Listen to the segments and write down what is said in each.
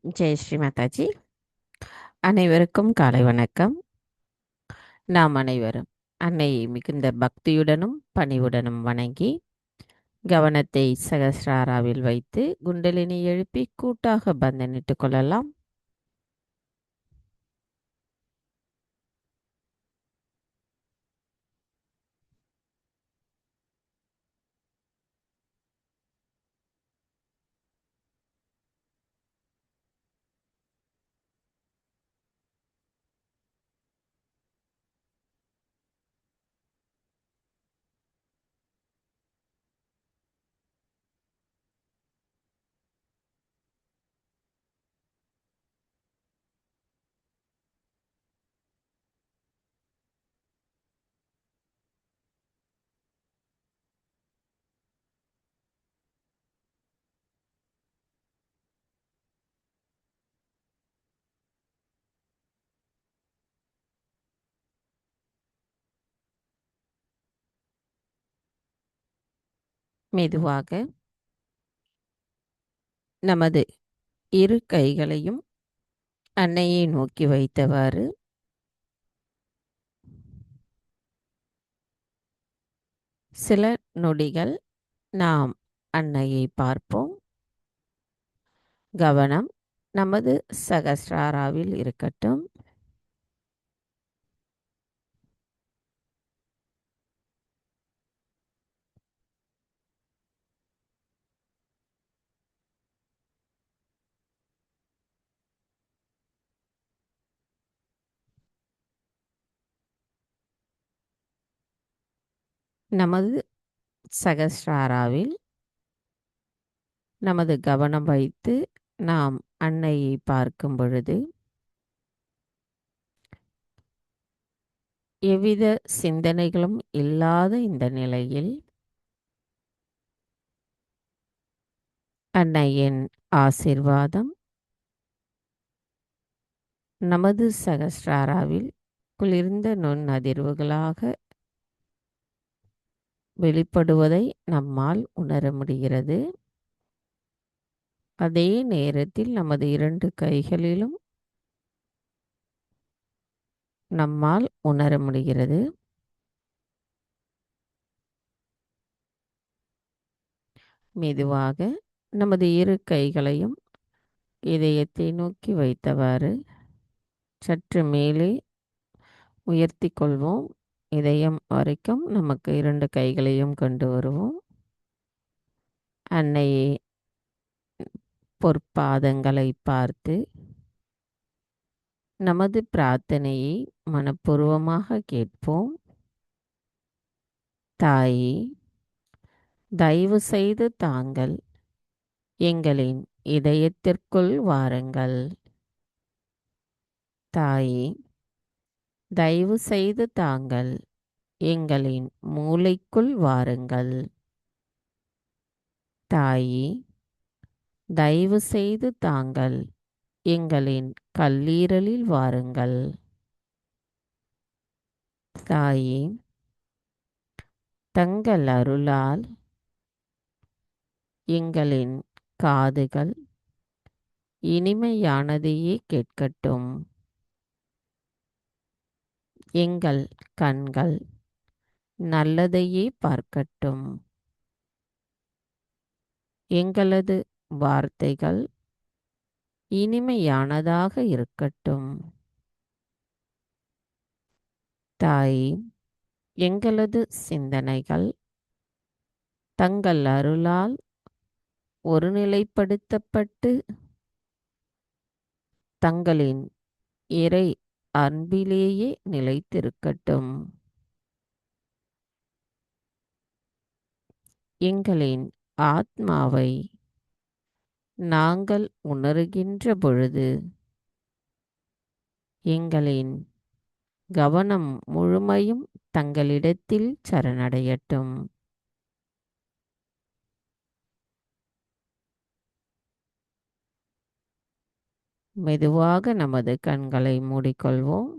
ஜெய் ஸ்ரீ மாதாஜி. அனைவருக்கும் காலை வணக்கம். நாம் அனைவரும் அன்னையை மிகுந்த பக்தியுடனும் பணிவுடனும் வணங்கி கவனத்தை சகஸ்ராராவில் வைத்து குண்டலினி எழுப்பி கூட்டாக பந்தனிட்டுக் கொள்ளலாம். மெதுவாக நமது இரு கைகளையும் அன்னையை நோக்கி வைத்தவாறு சில நொடிகள் நாம் அன்னையை பார்ப்போம். கவனம் நமது சகஸ்ராராவில் இருக்கட்டும். நமது சகஸ்ராராவில் நமது கவனம் வைத்து நாம் அன்னையை பார்க்கும் பொழுது எவ்வித சிந்தனைகளும் இல்லாத இந்த நிலையில் அன்னையின் ஆசீர்வாதம் நமது சகஸ்ராராவில் குளிர்ந்த நுண் அதிர்வுகளாக வெளிப்படுவதை நம்மால் உணர முடிகிறது. அதே நேரத்தில் நமது இரண்டு கைகளிலும் நம்மால் உணர முடிகிறது. மெதுவாக நமது இரு கைகளையும் இதயத்தை நோக்கி வைத்தவாறு சற்று மேலே உயர்த்தி கொள்வோம். இதயம் வரைக்கும் நமக்கு இரண்டு கைகளையும் கொண்டு வருவோம். அன்னையை பொற்பாதங்களை பார்த்து நமது பிரார்த்தனையை மனப்பூர்வமாக கேட்போம். தாயே, தயவு செய்து தாங்கள் எங்களின் இதயத்திற்குள் வாருங்கள். தாயே, தயவு செய்து தாங்கள் எங்களின் மூளைக்குள் வாருங்கள். தாயே, தயவு செய்து தாங்கள் எங்களின் கல்லீரலில் வாருங்கள். தாயே, தங்கள் அருளால் எங்களின் காதுகள் இனிமையானதையே கேட்கட்டும். எங்கள் கண்கள் நல்லதையே பார்க்கட்டும். எங்களது வார்த்தைகள் இனிமையானதாக இருக்கட்டும். தாயே, எங்களது சிந்தனைகள் தங்கள் அருளால் ஒருநிலைப்படுத்தப்பட்டு தங்களின் இறை அன்பிலேயே நிலைத்திருக்கட்டும். எங்களின் ஆத்மாவை நாங்கள் உணர்கின்ற பொழுது எங்களின் கவனம் முழுமையும் தங்களிடத்தில் சரணடையட்டும். மெதுவாக நமது கண்களை மூடிக்கொள்வோம்.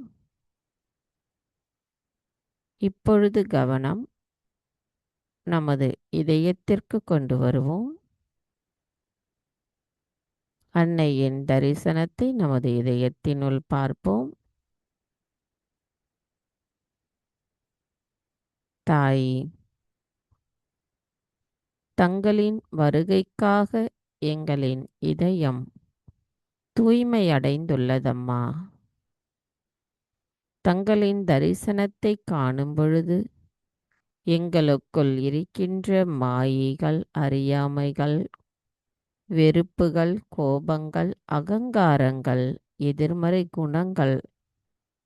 இப்பொழுது கவனம் நமது இதயத்திற்கு கொண்டு வருவோம். அன்னையின் தரிசனத்தை நமது இதயத்தினுள் பார்ப்போம். தாய், தங்களின் வருகைக்காக எங்களின் இதயம் தூய்மையடைந்துள்ளதம்மா. தங்களின் தரிசனத்தை காணும் பொழுது எங்களுக்குள் இருக்கின்ற மாயைகள், அறியாமைகள், வெறுப்புகள், கோபங்கள், அகங்காரங்கள், எதிர்மறை குணங்கள்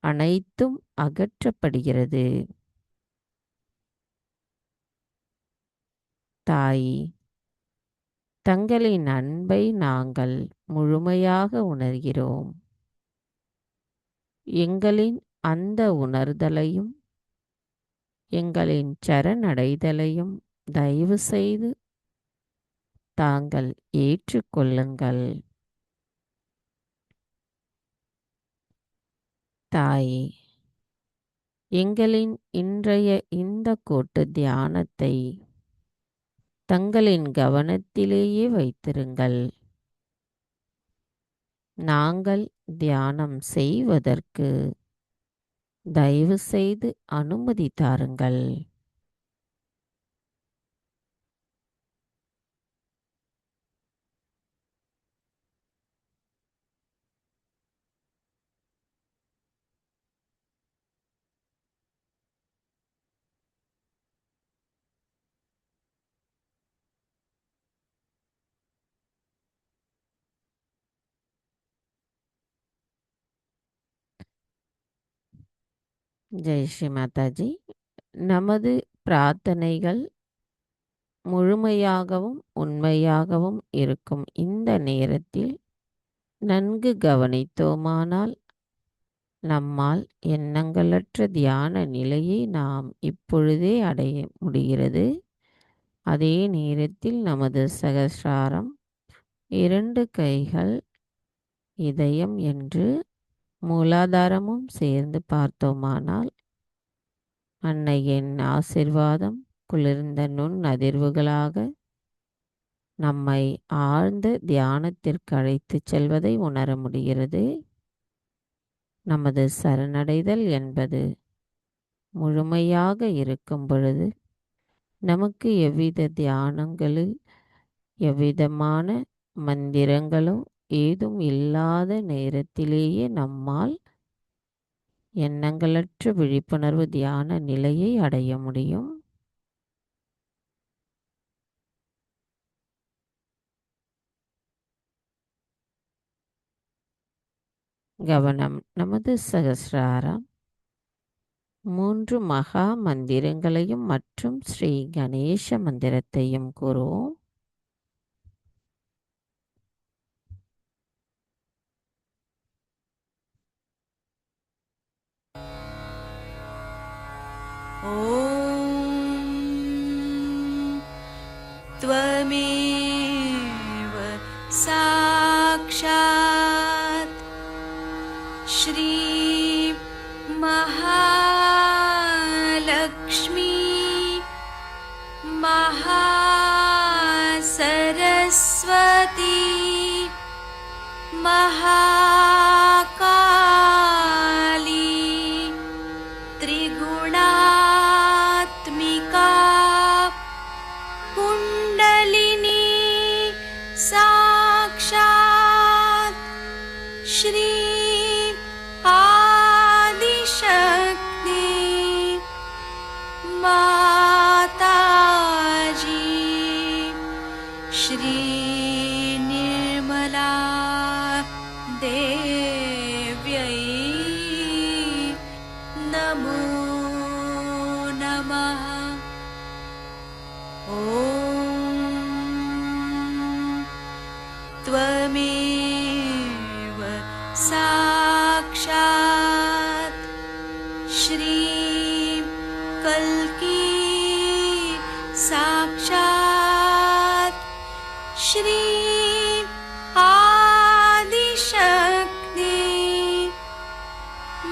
அனைத்தும் அகற்றப்படுகிறது. தாய், தங்களின் அன்பை நாங்கள் முழுமையாக உணர்கிறோம். எங்களின் அந்த உணர்தலையும் எங்களின் சரணடைதலையும் தயவு செய்து தாங்கள் ஏற்றுக்கொள்ளுங்கள். தாயே, எங்களின் இன்றைய இந்த கூட்டு தியானத்தை தங்களின் கவனத்திலேயே வைத்திருங்கள். நாங்கள் தியானம் செய்வதற்கு தயவு செய்து அனுமதி தாருங்கள். ஜெய் ஸ்ரீ மாதாஜி. நமது பிரார்த்தனைகள் முழுமையாகவும் உண்மையாகவும் இருக்கும் இந்த நேரத்தில் நன்கு கவனித்தோமானால் நம்மால் எண்ணங்களற்ற தியான நிலையை நாம் இப்பொழுதே அடைய முடிகிறது. அதே நேரத்தில் நமது சகஸ்ராரம், 2 கைகள், இதயம் என்று மூலாதாரமும் சேர்ந்து பார்த்தோமானால் அன்னையின் ஆசிர்வாதம் குளிர்ந்த நுண் அதிர்வுகளாக நம்மை ஆழ்ந்த தியானத்திற்கு அழைத்துச் செல்வதை உணர முடிகிறது. நமது சரணடைதல் என்பது முழுமையாக இருக்கும் பொழுது நமக்கு எவ்வித தியானங்களில் எவ்விதமான மந்திரங்களோ ஏதும் இல்லாத நேரத்திலேயே நம்மால் எண்ணங்களற்ற விழிப்புணர்வு தியான நிலையை அடைய முடியும். கவனம். நமது சகஸ்ராரம் 3 மகா மந்திரங்களையும் மற்றும் ஸ்ரீ கணேச மந்திரத்தையும் கூறுவோம். ஓம் त्वमेव साक्षात् श्री महालक्ष्मी महासरस्वती महाकाली त्रिगुणात्मिका कुण्डलिनी साक्षात् श्री आदिशक्ति माताजी श्री निर्मला देव्यै नमो नमः। ॐ त्वमेव साक्षात् श्री कल्की साक्षात् श्री आदिशक्ति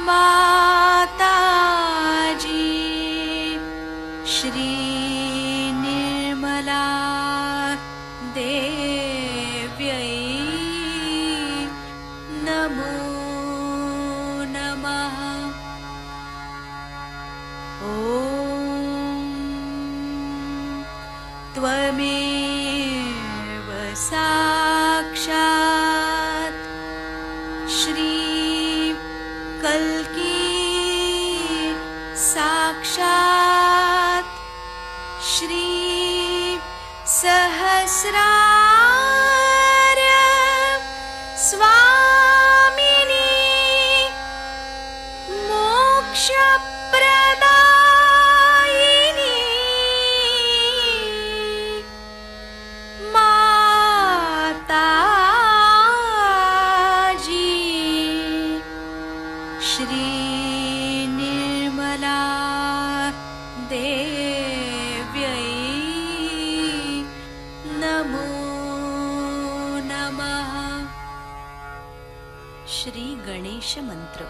माताजी श्री निर्मला देव्यै त्वमेव साक्षात् श्री कल्की साक्षात् श्री सहस्रार्य स्वामिनी मोक्षप्रदायिनी माताजी श्री निर्मला देव्यै नमो नमः। श्री गणेश मंत्र।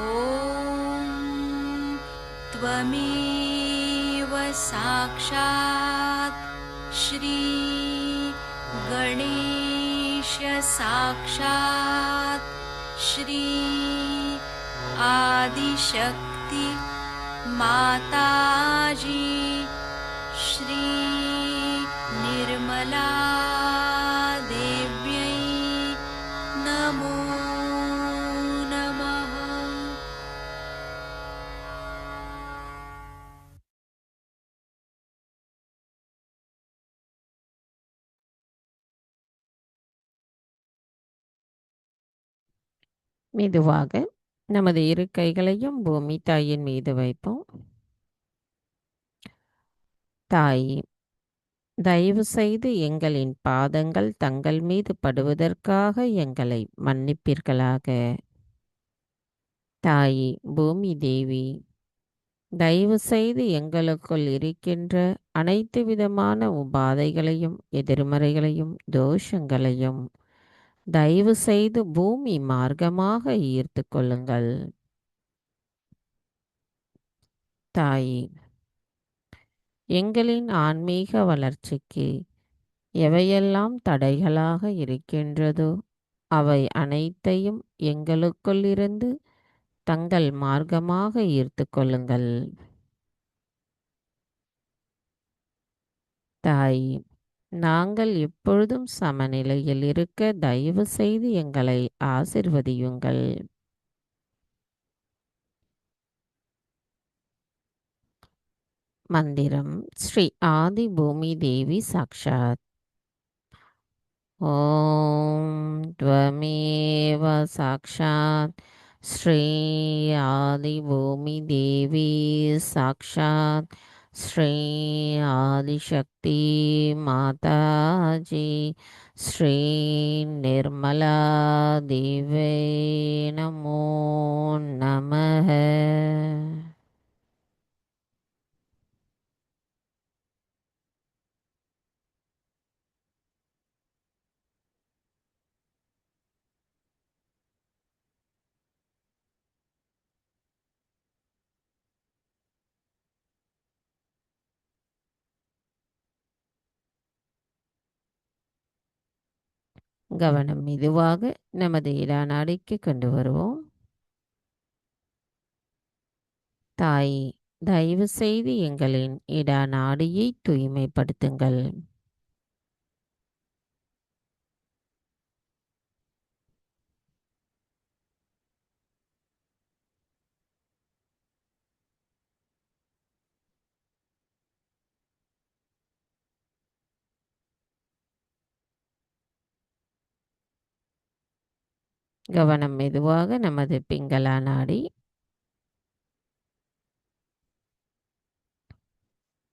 ॐ त्वमेव साक्षात् श्री गणेश साक्षात् श्री आदिशक्ति माताजी श्री निर्मला देव्यै नमो नमः। மெதுவாக நமது இரு கைகளையும் பூமி தாயின் மீது வைப்போம். தாயே, தயவு செய்து எங்களின் பாதங்கள் தங்கள் மீது படுவதற்காக எங்களை மன்னிப்பீர்களாக. தாயே பூமி தேவி, தயவு செய்து எங்களுக்குள் இருக்கின்ற அனைத்து விதமான உபாதைகளையும் எதிர்மறைகளையும் தோஷங்களையும் தயவு செய்து பூமி மார்க்கமாக ஈர்த்து கொள்ளுங்கள். தாயே, எங்களின் ஆன்மீக வளர்ச்சிக்கு எவையெல்லாம் தடைகளாக இருக்கின்றதோ அவை அனைத்தையும் எங்களுக்குள் இருந்து தங்கள் மார்க்கமாக ஈர்த்து கொள்ளுங்கள். தாயே, நாங்கள் எப்பொழுதும் சமநிலையில் இருக்க தயவு செய்து எங்களை ஆசிர்வதியுங்கள். மந்திரம் ஸ்ரீ ஆதி பூமி தேவி சாக்ஷாத். ஓம் த்வமேவ சாக்ஷாத் ஸ்ரீ ஆதி பூமி தேவி சாக்ஷாத் ஸ்ரீ ஆதிசக்தி மாதாஜி ஸ்ரீ நிர்மலா தேவே நமோ நமः. கவனம் மெதுவாக நமது இடாநாடிக்கு கொண்டு வருவோம். தாயே, தயவு செய்து எங்களின் இடாநாடியை தூய்மைப்படுத்துங்கள். கவனம் மெதுவாக நமது பிங்களா நாடி.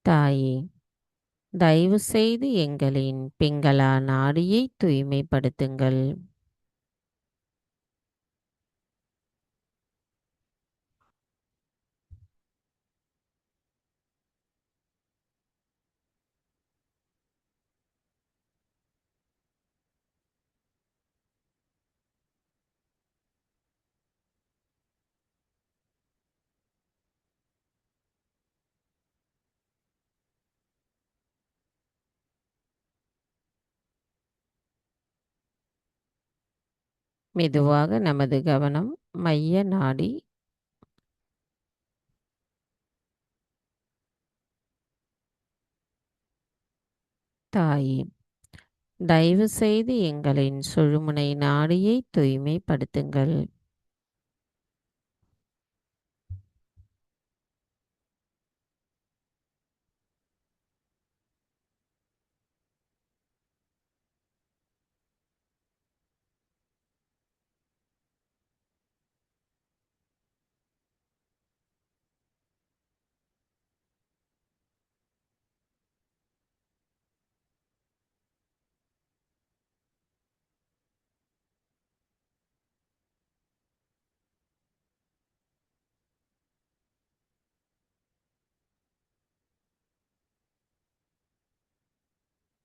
தாயே, தயவு செய்து எங்களின் பிங்களா நாடியை தூய்மைப்படுத்துங்கள். மெதுவாக நமது கவனம் மைய நாடி. தாயே, தயவு செய்து எங்களின் சுழுமுனை நாடியை தூய்மைப்படுத்துங்கள்.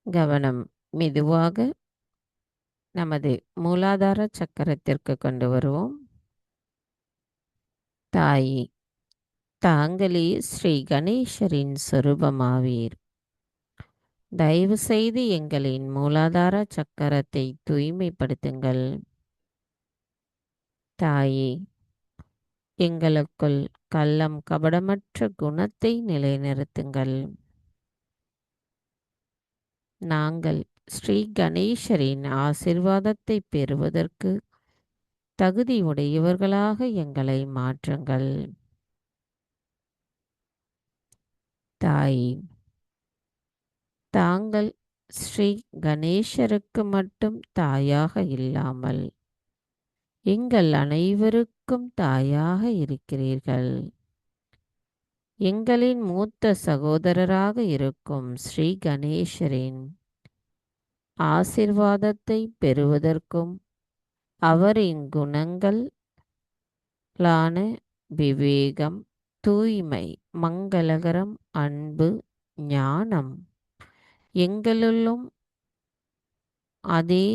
கவனம் மெதுவாக நமது மூலாதார சக்கரத்திற்கு கொண்டு வருவோம். தாயே, தாங்களே ஸ்ரீ கணேசரின் சொரூபமாவீர். தயவு செய்து எங்களின் மூலாதார சக்கரத்தை தூய்மைப்படுத்துங்கள். தாயே, எங்களுக்குள் கள்ளம் கபடமற்ற குணத்தை நிலைநிறுத்துங்கள். நாங்கள் ஸ்ரீ கணேசரின் ஆசிர்வாதத்தை பெறுவதற்கு தகுதியுடையவர்களாக எங்களை மாற்றுங்கள். தாயே, தாங்கள் ஸ்ரீ கணேசருக்கு மட்டும் தாயாக இல்லாமல் எங்கள் அனைவருக்கும் தாயாக இருக்கிறீர்கள். எங்களின் மூத்த சகோதரராக இருக்கும் ஸ்ரீ கணேசரின் ஆசிர்வாதத்தை பெறுவதற்கும் அவரின் குணங்களான விவேகம், தூய்மை, மங்களகரம், அன்பு, ஞானம் எங்களுள்ளும் அதே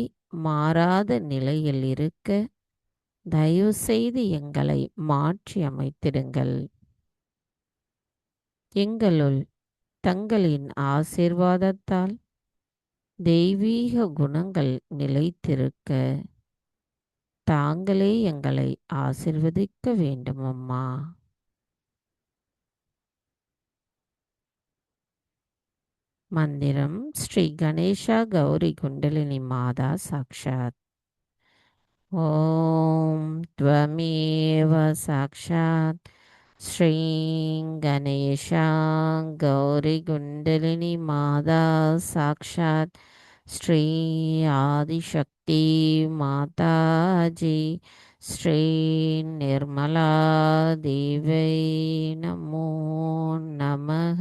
மாறாத நிலையில் இருக்க தயவு செய்து எங்களை மாற்றி அமைத்திடுங்கள். எங்களுள் தங்களின் ஆசீர்வாதத்தால் தெய்வீக குணங்கள் நிலைத்திருக்க தாங்களே எங்களை ஆசிர்வதிக்க வேண்டும் அம்மா. மந்திரம் ஸ்ரீ கணேஷா கௌரி குண்டலினி மாதா சாக்ஷாத். ஓம் த்வமேவ சாக்ஷாத் ஸ்ரீ கணேஷா கௌரி குண்டலினி மாதா சாக்ஷாத் ஸ்ரீ ஆதிசக்தி மாதாஜி ஸ்ரீ நிர்மலா தேவை நமோ நமக.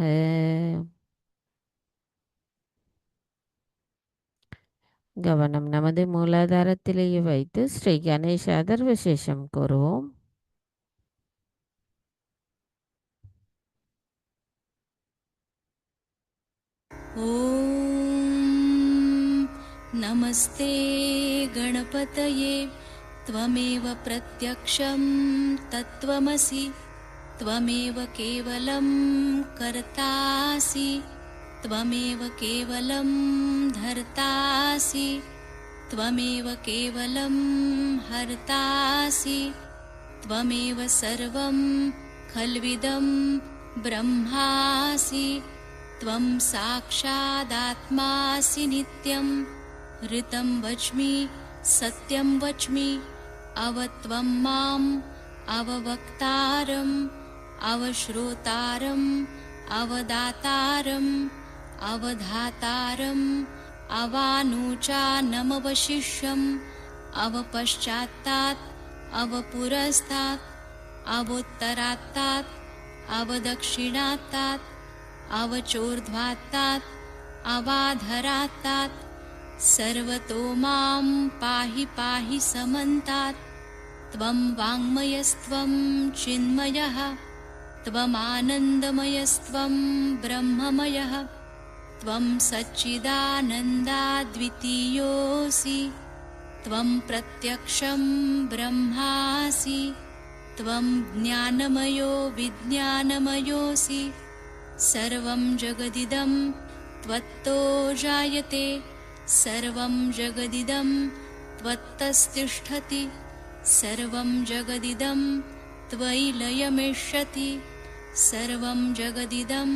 கவனம் நமது மூலாதாரத்திலேயே வைத்து ஸ்ரீ கணேஷ அதர்வசேஷம் கூறுவோம். ॐ नमस्ते गणपतये त्वमेव प्रत्यक्षं तत्त्वमसि त्वमेव केवलं कर्तासि त्वमेव केवलं धर्तासि त्वमेव केवलं हर्तासि त्वमेव सर्वं खल्विदं ब्रह्मासि त्वं साक्षादात्मासि नित्यं ऋतं वच्मि सत्यं वच्मि अवत्वं माम् अववक्तारम् अवश्रोतारम् अवदातारम् अवधातारम् अवानुचानमवशिष्यम् अवपश्चात्तात् अवपुरस्तात् अवोत्तरात्तात् अवदक्षिणात्तात् अवचोर्ध्वात्तात् अवाधरात्तात् सर्वतो मां पाहि पाहि समन्तात् त्वं वाङ्मयस्त्वं चिन्मयः त्वमानन्दमयस्त्वं ब्रह्ममयः त्वं सच्चिदानन्दाद्वितीयोऽसि त्वं प्रत्यक्षं ब्रह्मासि त्वं ज्ञानमयो विज्ञानमयोऽसि सर्वं जगदिदं त्वत्तो जायते सर्वं जगदिदं त्वत्तस्तिष्ठति सर्वं जगदिदं त्वयि लयमेष्यति सर्वं जगदिदं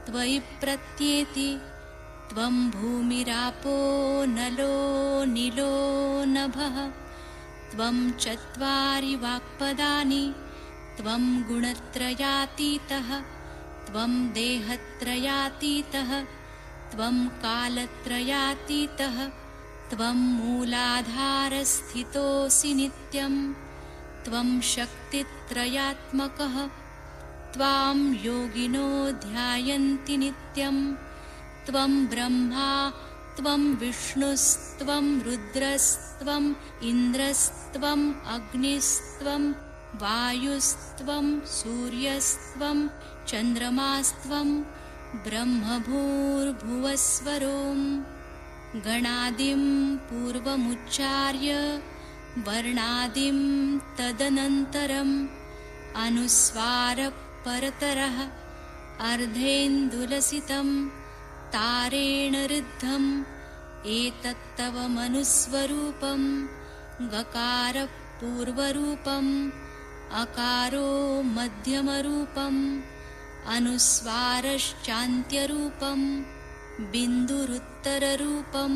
त्वयि प्रत्येति त्वं भूमिरापो नलो निलो नभः त्वं चत्वारि वाक्पदानि त्वं गुणत्रयातीतः त्वं देहत्रयातीतः त्वं कालत्रयातीतः त्वं मूलाधारस्थितोऽसि नित्यं त्वं शक्तित्रयात्मकः त्वां योगिनो ध्यायन्ति नित्यं त्वं ब्रह्मा त्वं विष्णुस्त्वं रुद्रस्त्वम् इन्द्रस्त्वम् अग्निस्त्वं वायुस्त्वं सूर्यस्त्वं चन्द्रमास्त्वं ब्रह्मभूर्भुवस्वरों गणादिं पूर्वमुच्चार्य वर्णादिं तदनन्तरम् अनुस्वारपरतरः अर्धेन्दुलसितं तारेण ऋद्धम् एतत्तव मनुस्वरूपं गकारपूर्वरूपम् अकारो मध्यमरूपम् अनुस्वारश्चान्त्यरूपं बिन्दुरुत्तररूपं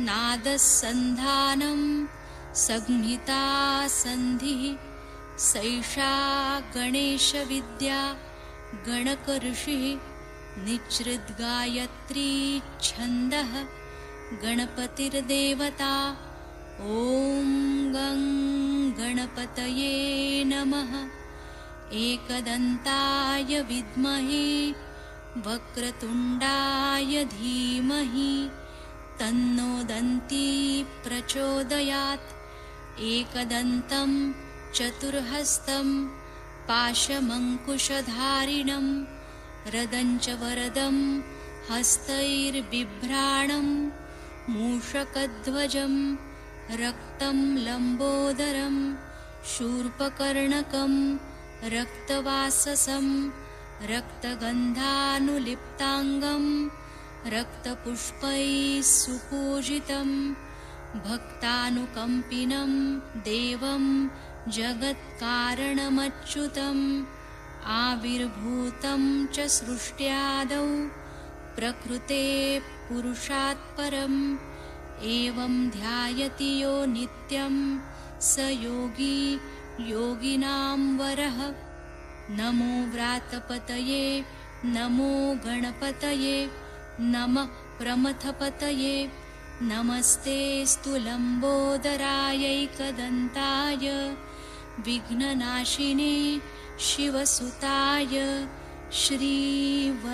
नादसन्धानं संहिता सन्धिः सैषा गणेशविद्या गणकऋषिः निच्छृद्गायत्री छन्दः गणपतिर्देवता ॐ गं गणपतये नमः एकदन्ताय विद्महे वक्रतुण्डाय धीमहि तन्नो दन्ती प्रचोदयात् एकदन्तं चतुर्हस्तं पाशमङ्कुशधारिणं रदञ्च वरदं हस्तैर्बिभ्राणं मूषकध्वजं रक्तं लम्बोदरं शूर्पकर्णकं रक्तवाससं रक्तगन्धानुलिप्ताङ्गं रक्तपुष्पैः सुपूजितं भक्तानुकम्पिनं देवं जगत्कारणमच्युतम् आविर्भूतं च सृष्ट्यादौ प्रकृते पुरुषात् परम् एवं ध्यायति यो नित्यं स योगी योगिनां वरः नमो व्रातपतये नमो गणपतये नमः प्रमथपतये नमस्तेऽस्तु लम्बोदरायैकदन्ताय विघ्ननाशिने शिवसुताय श्रीवरदमूर्तये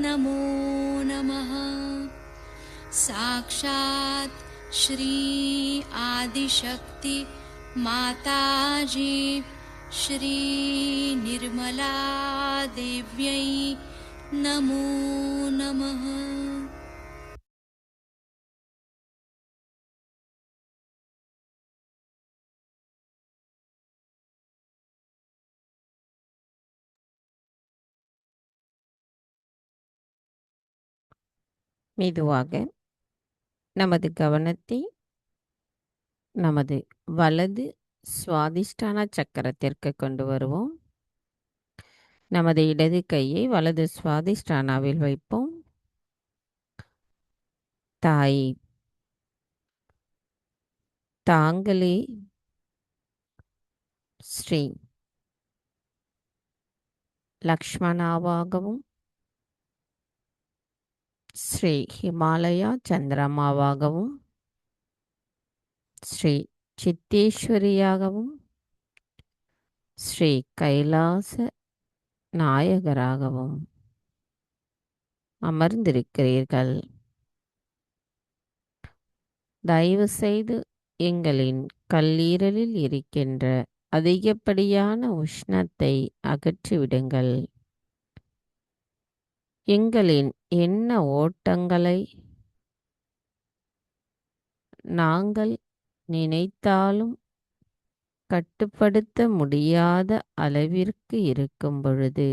नमो नमः साक्षात् श्री आदिशक्ति माताजी श्री निर्मला देव्यै नमो नमः। மெதுவாக நமது கவனத்தை நமது வலது சுவாதிஷ்டான சக்கரத்திற்கு கொண்டு வருவோம். நமது இடது கையை வலது சுவாதிஷ்டானாவில் வைப்போம். தாய், தாங்களே ஸ்ரீ லக்ஷ்மணாவாகவும் ஸ்ரீ ஹிமாலயா சந்திரமாவாகவும் ஸ்ரீ சித்தேஸ்வரியாகவும் ஸ்ரீ கைலாச நாயகராகவும் அமர்ந்திருக்கிறீர்கள். தயவு செய்து எங்களின் கல்லீரலில் இருக்கின்ற அதிகப்படியான உஷ்ணத்தை அகற்றிவிடுங்கள். எங்களின் எண்ண ஓட்டங்களை நாங்கள் நினைத்தாலும் கட்டுப்படுத்த முடியாத அளவிற்கு இருக்கும் பொழுது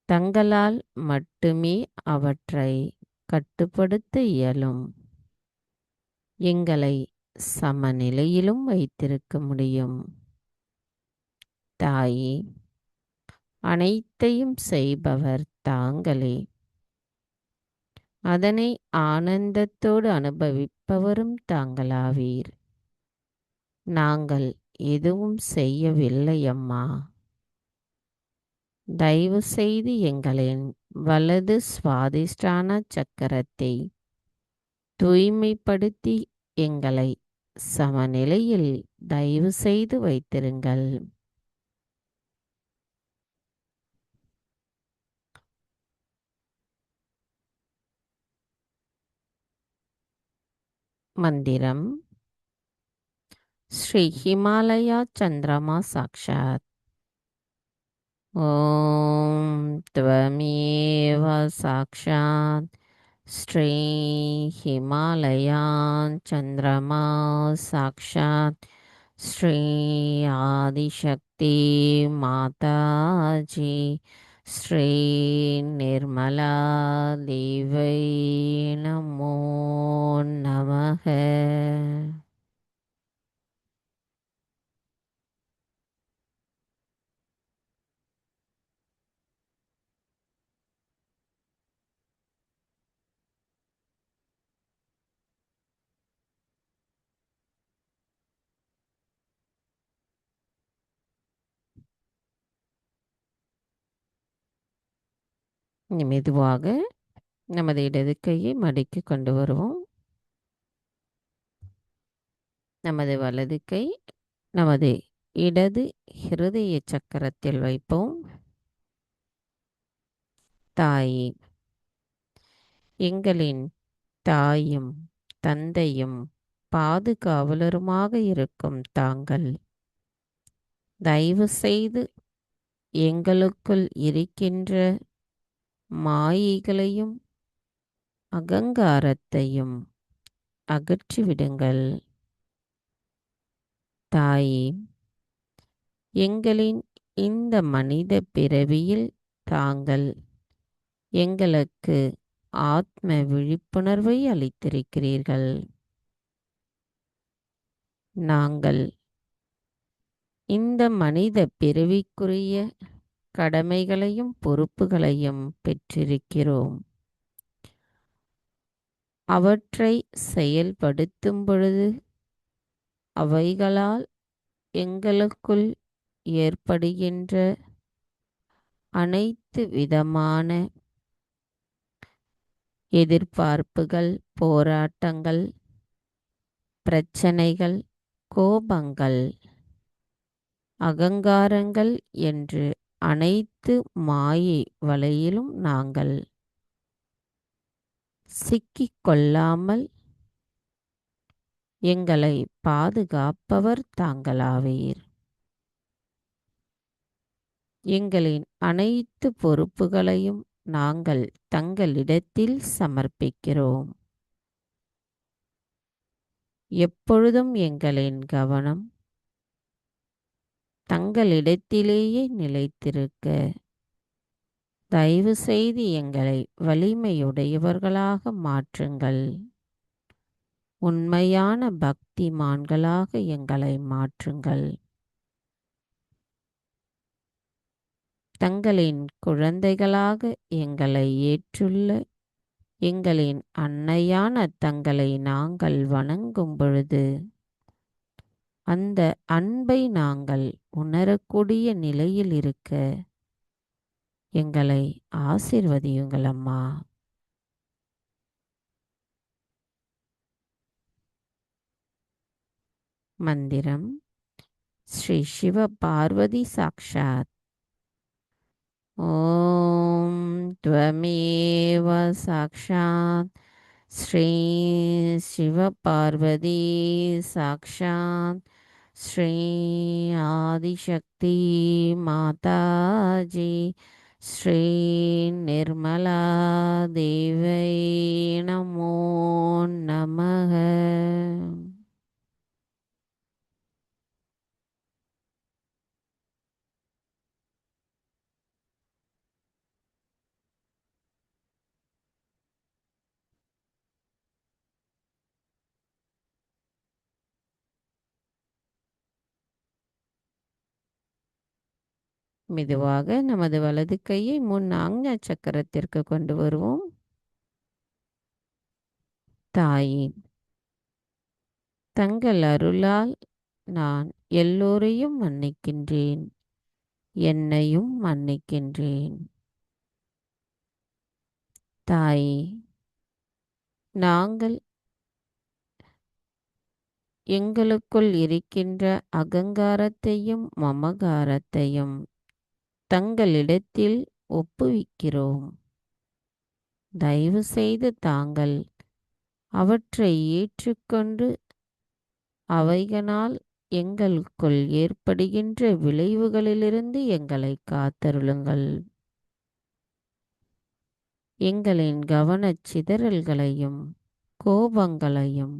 தங்களால் மட்டுமே அவற்றை கட்டுப்படுத்த இயலும். எங்களை சமநிலையிலும் வைத்திருக்க முடியும். தாயே, அனைத்தையும் செய்பவர் தாங்களே. அதனை ஆனந்தத்தோடு அனுபவிப்பவரும் தாங்களாவீர். நாங்கள் எதுவும் செய்யவில்லை அம்மா. தயவு செய்து எங்களின் வலது சுவாதிஷ்டான சக்கரத்தை தூய்மைப்படுத்தி எங்களை சமநிலையில் தயவு செய்து வைத்திருங்கள். மந்திரம் ஸ்ரீ ஹிமாலயா சந்திரமா சாக்ஷாத். ஓம் त्वमेव சாக்ஷாத் ஸ்ரீ ஹிமாலயான் சந்திரமா சாக்ஷாத் ஸ்ரீ ஆதிசக்தி மாதாஜி ஸ்ரீ நிர்மலா தேவை நமோ நமக. இனி மெதுவாக நமது இடது கையை மடக்கி கொண்டு வருவோம். நமது வலது கை நமது இடது ஹிருதய சக்கரத்தில் வைப்போம். தாயே, எங்களின் தாயும் தந்தையும் பாதுகாவலருமாக இருக்கும் தாங்கள் தயவு செய்து எங்களுக்குள் இருக்கின்ற மாயைகளையும் அகங்காரத்தையும் அகற்றிவிடுங்கள். தாயே, எங்களின் இந்த மனித பிறவியில் தாங்கள் எங்களுக்கு ஆத்ம விழிப்புணர்வை அளித்திருக்கிறீர்கள். நாங்கள் இந்த மனித பிறவிக்குரிய கடமைகளையும் பொறுப்புகளையும் பெற்றிருக்கிறோம். அவற்றை செயல்படுத்தும் பொழுது அவைகளால் எங்களுக்குள் ஏற்படுகின்ற அனைத்து விதமான எதிர்பார்ப்புகள், போராட்டங்கள், பிரச்சனைகள், கோபங்கள், அகங்காரங்கள் என்று அனைத்து மாயை வலையிலும் நாங்கள் சிக்கிக் கொள்ளாமல் எங்களை பாதுகாப்பவர் தாங்களாவீர். எங்களின் அனைத்து பொறுப்புகளையும் நாங்கள் தங்களிடத்தில் சமர்ப்பிக்கிறோம். எப்பொழுதும் எங்களின் கவனம் தங்களிடத்திலேயே நிலைத்திருக்க தயவு செய்து எங்களை வலிமையுடையவர்களாக மாற்றுங்கள். உண்மையான பக்திமான்களாக எங்களை மாற்றுங்கள். தங்களின் குழந்தைகளாக எங்களை ஏற்றுள்ள எங்களின் அன்னையான தங்களை நாங்கள் வணங்கும் பொழுது அந்த அன்பை நாங்கள் உணரக்கூடிய நிலையில் இருக்க எங்களை ஆசீர்வதியுங்கள் அம்மா. மந்திரம் ஸ்ரீ சிவ பார்வதி சாக்ஷாத். ஓம் त्वमेव சாக்ஷாத் ஸ்ரீ சிவ பார்வதி சாக்ஷாத் ஸ்ரீ ஆதிசக்தி மாதாஜி ஸ்ரீ நிர்மலா தேவை நமோ நமக. மெதுவாக நமது வலது கையை முன் ஆக்ஞா சக்கரத்திற்கு கொண்டு வருவோம். தாயே, தங்கள் அருளால் நான் எல்லோரையும் மன்னிக்கின்றேன், என்னையும் மன்னிக்கின்றேன். தாயே, நாங்கள் எங்களுக்குள் இருக்கின்ற அகங்காரத்தையும் மமகாரத்தையும் தங்களிடத்தில் ஒப்புவிக்கிறோம். தயவு செய்து தாங்கள் அவற்றை ஏற்றுக்கொண்டு அவைகளால் எங்களுக்குள் ஏற்படுகின்ற விளைவுகளிலிருந்து எங்களை காத்தருளுங்கள். எங்களின் கவனச் சிதறல்களையும் கோபங்களையும்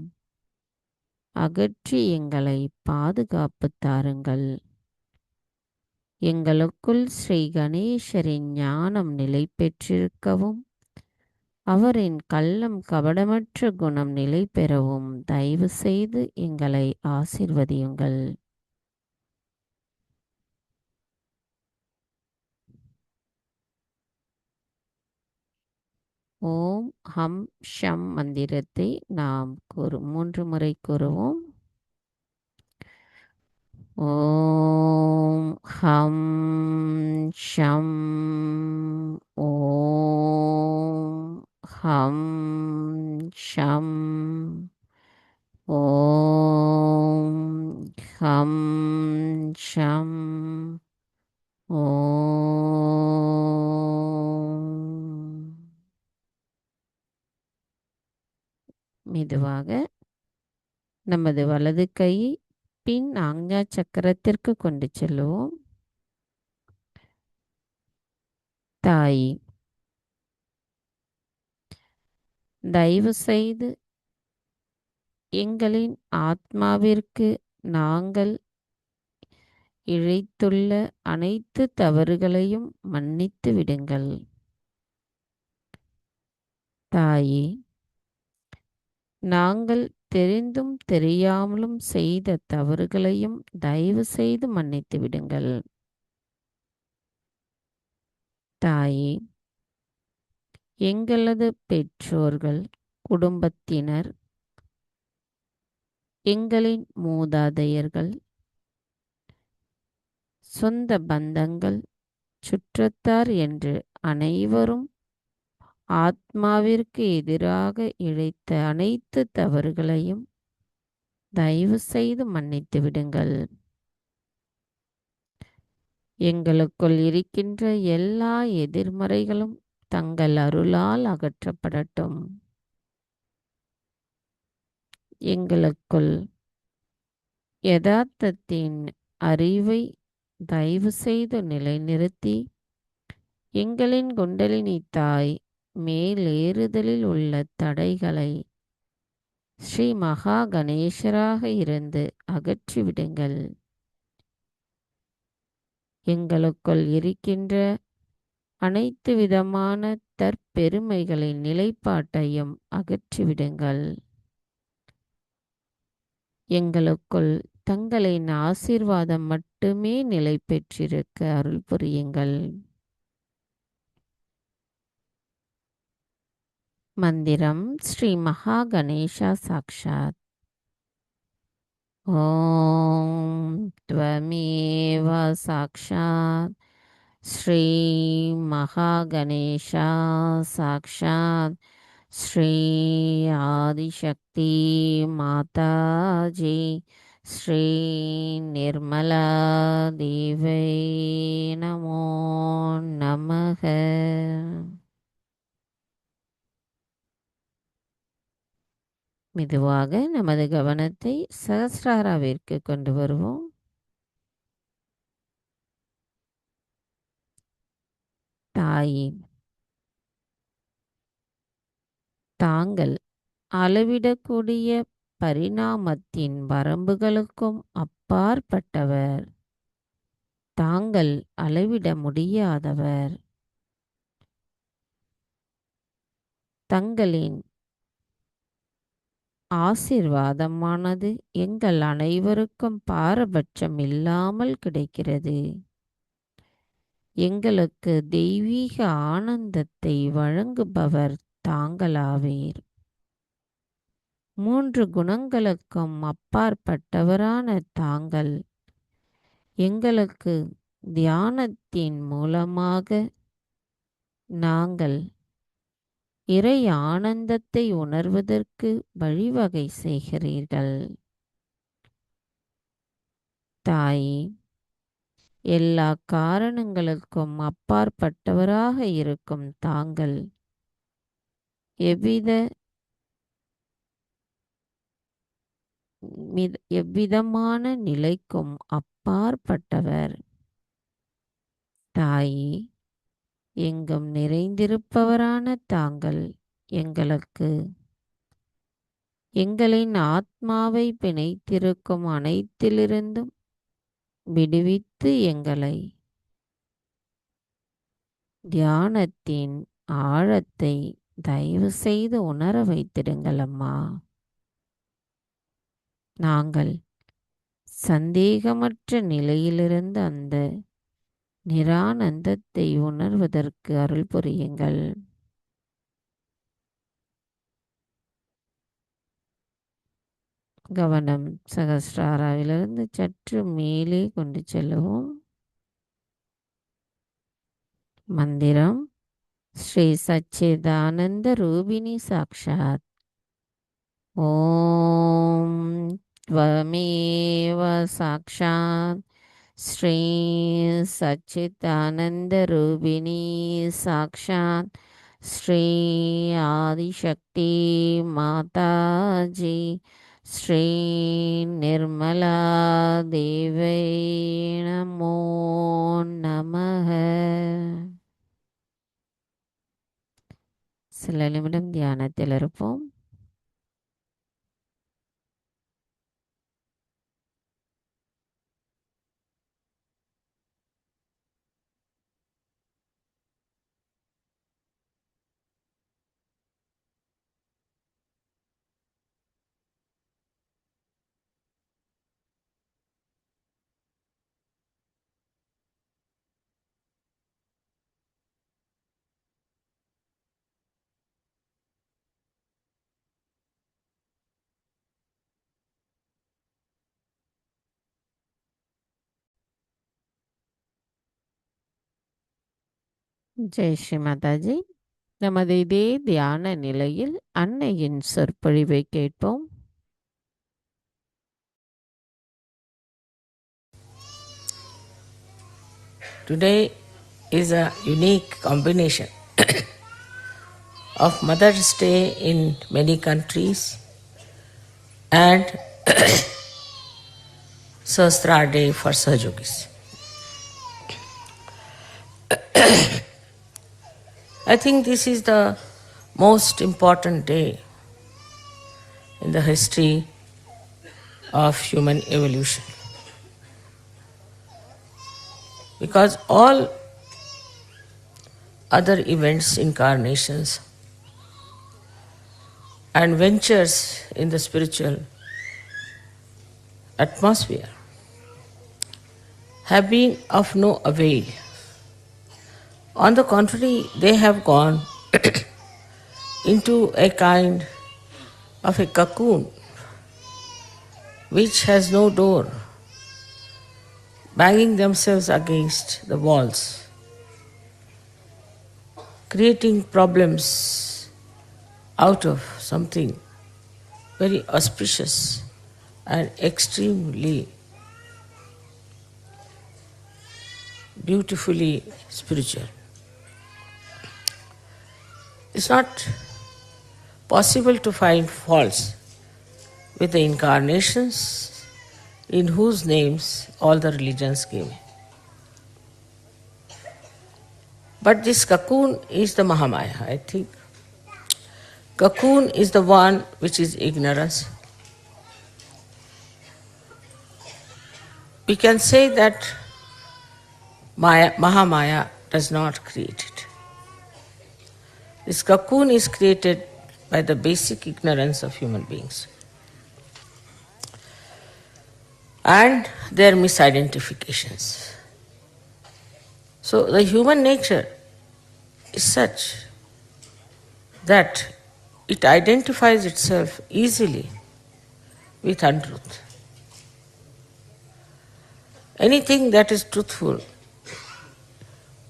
அகற்றி எங்களை பாதுகாப்பு தாருங்கள். எங்களுக்குள் ஸ்ரீ கணேசரின் ஞானம் நிலை பெற்றிருக்கவும் அவரின் கள்ளம் கபடமற்ற குணம் நிலை பெறவும் தயவு செய்து எங்களை ஆசிர்வதியுங்கள். ஓம் ஹம் ஷம் மந்திரத்தை நாம் 3 முறை கூறுவோம். ஓம் ஹம் ஷம். ஓம் ஹம் ஷம். ஓம் ஹம் ஷம். ஓம். மெதுவாக நமது வலது கையை பின் ஆக்ஞா சக்கரத்திற்கு கொண்டு செல்லுவோம். தாய், தயவு செய்து எங்களின் ஆத்மாவிற்கு நாங்கள் இழைத்துள்ள அனைத்து தவறுகளையும் மன்னித்து விடுங்கள். தாயே, நாங்கள் தெரிந்தும் தெரியாமலும் செய்த தவறுகளையும் தயவு செய்து மன்னித்து விடுங்கள். தாயே, எங்களது பெற்றோர்கள், குடும்பத்தினர், எங்களின் மூதாதையர்கள், சொந்த பந்தங்கள், சுற்றத்தார் என்று அனைவரும் ஆத்மாவிற்கு எதிராக இழைத்த அனைத்து தவறுகளையும் தயவு செய்து மன்னித்து விடுங்கள். எங்களுக்குள் இருக்கின்ற எல்லா எதிர்மறைகளும் தங்கள் அருளால் அகற்றப்படட்டும். எங்களுக்குள் யதார்த்தத்தின் அறிவை தயவு செய்து நிலைநிறுத்தி எங்களின் குண்டலினி தாய் மேலேறுதலில் உள்ள தடைகளை ஸ்ரீ மகா கணேசராக இருந்து அகற்றிவிடுங்கள். எங்களுக்குள் இருக்கின்ற அனைத்து விதமான தற்பெருமைகளின் நிலைப்பாட்டையும் அகற்றிவிடுங்கள். எங்களுக்குள் தங்களின் ஆசீர்வாதம் மட்டுமே நிலை பெற்றிருக்க அருள் புரியுங்கள். மந்திரம் ஸ்ரீ மகா கணேசா சாக்ஷாத். ஓம் த்வமேவ சாக்ஷாத் ஸ்ரீ மகா கணேசா சாக்ஷாத் ஸ்ரீ ஆதிசக்தி மாதாஜி ஸ்ரீ நிர்மலா தேவை நமோ நமக. மெதுவாக நமது கவனத்தை சஹஸ்ராராவிற்கு கொண்டு வருவோம். தாயே, தாங்கள் அளவிடக்கூடிய பரிணாமத்தின் வரம்புகளுக்கும் அப்பாற்பட்டவர். தாங்கள் அளவிட முடியாதவர். தங்களின் ஆசீர்வாதமானது எங்கள் அனைவருக்கும் பாரபட்சம் இல்லாமல் கிடைக்கிறது. எங்களுக்கு தெய்வீக ஆனந்தத்தை வழங்குபவர் தாங்களாவீர். மூன்று குணங்களுக்கும் அப்பாற்பட்டவரான தாங்கள் எங்களுக்கு தியானத்தின் மூலமாக நாங்கள் இறை ஆனந்தத்தை உணர்வதற்கு வழிவகை செய்கிறீர்கள். தாயே, எல்லா காரணங்களுக்கும் அப்பாற்பட்டவராக இருக்கும் தாங்கள் எவ்விதமான நிலைக்கும் அப்பாற்பட்டவர். தாயே, எங்கும் நிறைந்திருப்பவரான தாங்கள் எங்களுக்கு எங்களின் ஆத்மாவை பிணைத்திருக்கும் அனைத்திலிருந்தும் விடுவித்து எங்களை தியானத்தின் ஆழத்தை தயவு செய்து உணர வைத்திடுங்கள் அம்மா. நாங்கள் சந்தேகமற்ற நிலையிலிருந்து அந்த நிரானந்தத்தை உணர்வதற்கு அருள் புரியுங்கள். கவனம் சகஸ்ராராவிலிருந்து சற்று மேலே கொண்டு செல்லுவோம். மந்திரம் ஸ்ரீ சச்சிதானந்த ரூபிணி சாக்ஷாத். ஓம் த்வமேவ சாக்ஷாத் ஸ்ரீ சச்சிதானந்த ரூபிணி சாக்ஷாத் ஸ்ரீ ஆதிசக்தி மாதாஜி ஸ்ரீ நிர்மலா தேவை நமோ நமः. சில நிமிடம் தியானத்தில் இருப்போம். ஜெய் ஸ்ரீ மாதாஜி. நமது இதே தியான நிலையில் அன்னையின் சொற்பொழிவை கேட்போம். Today is a unique combination of Mother's Day in many countries and Sahasrara Day for Sahajogis. I think this is the most important day in the history of human evolution. Because all other events, incarnations, and ventures in the spiritual atmosphere have been of no avail. On the contrary, they have gone into a kind of a cocoon which has no door, banging themselves against the walls, creating problems out of something very auspicious and extremely beautifully spiritual. It's not possible to find faults with the incarnations in whose names all the religions came. But this cocoon is the Mahamaya, I think. Cocoon is the one which is ignorance. We can say that Mahamaya does not create it. This cocoon is created by the basic ignorance of human beings and their misidentifications. So the human nature is such that it identifies itself easily with untruth. Anything that is truthful,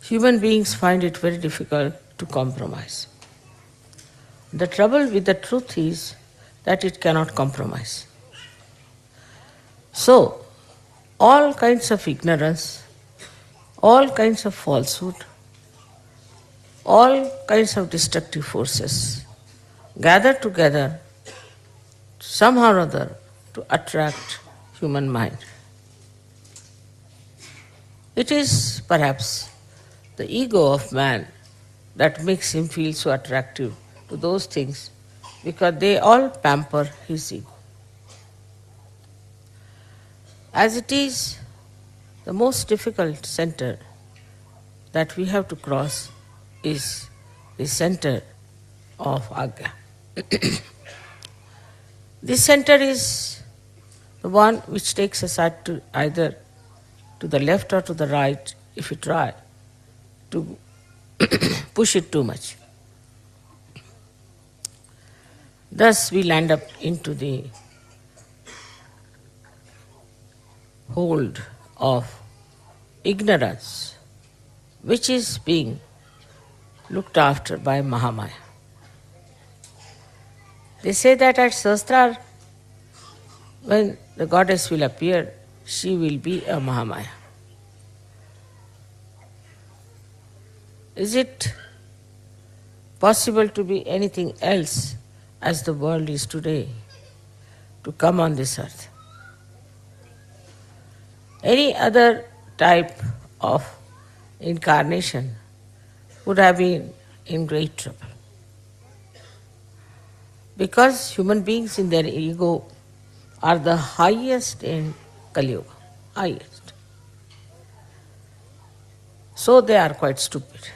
human beings find it very difficult to compromise. The trouble with the truth is that it cannot compromise. So, all kinds of ignorance, all kinds of falsehood, all kinds of destructive forces gather together somehow or other to attract human mind. It is perhaps the ego of man that makes him feel so attractive to those things, because they all pamper his ego. As it is, the most difficult center that we have to cross is the center of Agya. This center is the one which takes us either to the left or to the right if we try to push it too much. Thus we land up into the hold of ignorance, which is being looked after by Mahamaya. They say that at Sahasrara, when the goddess will appear, she will be a Mahamaya. Is it possible to be anything else as the world is today, to come on this earth? Any other type of incarnation would have been in great trouble. Because human beings in their ego are the highest in Kali Yuga, highest. So they are quite stupid.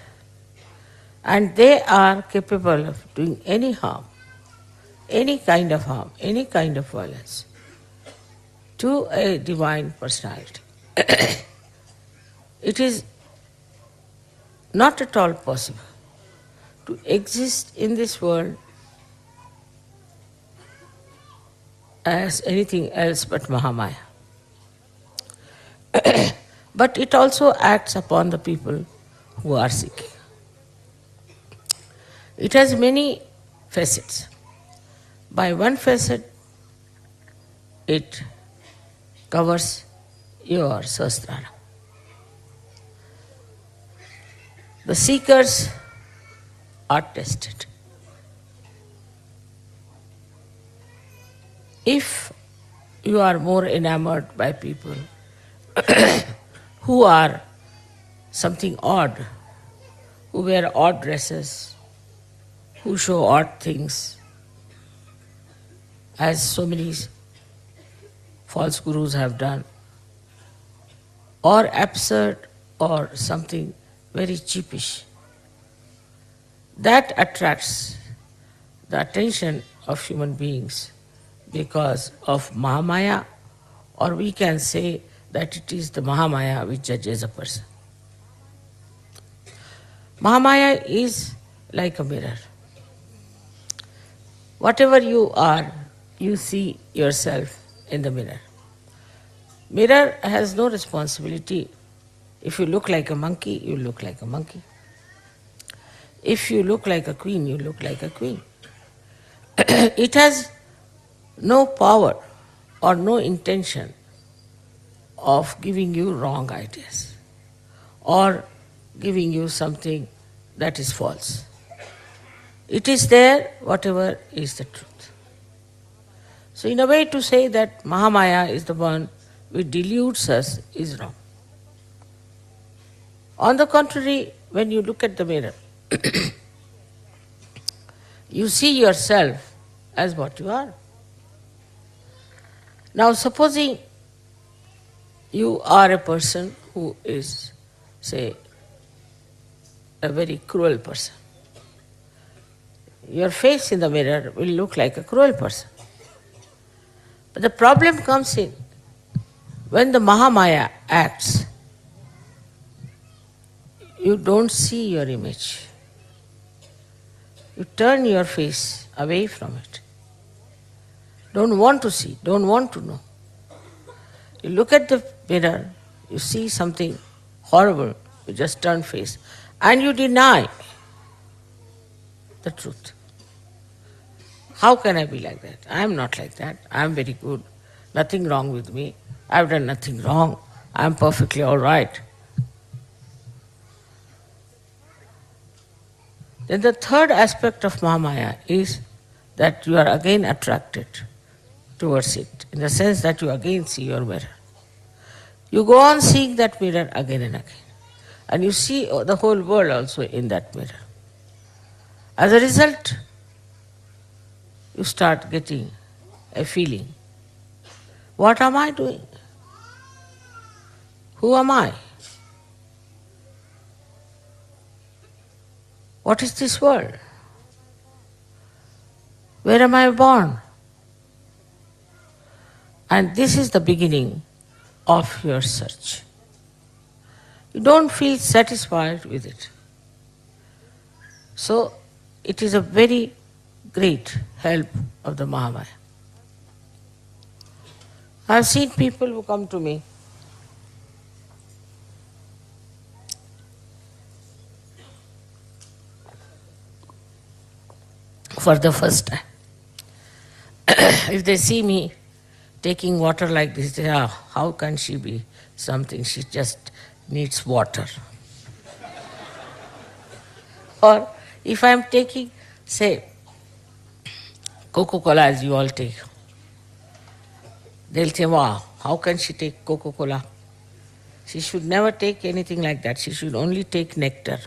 And they are capable of doing any harm, any kind of harm, any kind of violence to a divine personality. It is not at all possible to exist in this world as anything else but Mahamaya. But it also acts upon the people who are seeking. It has many facets. By one facet, it covers your Sahasrara. The seekers are tested. If you are more enamored by people who are something odd, who wear odd dresses, who show odd things, as so many false gurus have done, or absurd or something very cheapish, that attracts the attention of human beings because of Mahamaya, or we can say that it is the Mahamaya which judges a person. Mahamaya is like a mirror. Whatever you are, you see yourself in the mirror. Mirror has no responsibility. If you look like a monkey, you look like a monkey. If you look like a queen, you look like a queen. It has no power or no intention of giving you wrong ideas or giving you something that is false. It is there, whatever is the truth. So in a way, to say that Mahamaya is the one which deludes us is wrong. On the contrary, when you look at the mirror, you see yourself as what you are. Now supposing you are a person who is, say, a very cruel person. Your face in the mirror will look like a cruel person. But the problem comes in when the Mahamaya acts. You don't see your image. You turn your face away from it. Don't want to see, don't want to know. You look at the mirror, you see something horrible, you just turn face, and you deny the truth. How can I be like that? I am not like that. I am very good. Nothing wrong with me. I have done nothing wrong. I am perfectly all right. Then the third aspect of Mahamaya is that you are again attracted towards it, in the sense that you again see your mirror. You go on seeing that mirror again and again. And you see the whole world also in that mirror. As a result, you start getting a feeling. What am I doing? Who am I? What is this world? Where am I born? And this is the beginning of your search. You don't feel satisfied with it. So it is a very great help of the Mahamaya. I have seen people who come to me for the first time. If they see me taking water like this, they say, how can she be something? She just needs water. Or if I am taking, say, Coca-Cola as you all take, they'll say, wow, how can she take Coca-Cola? She should never take anything like that. She should only take nectar.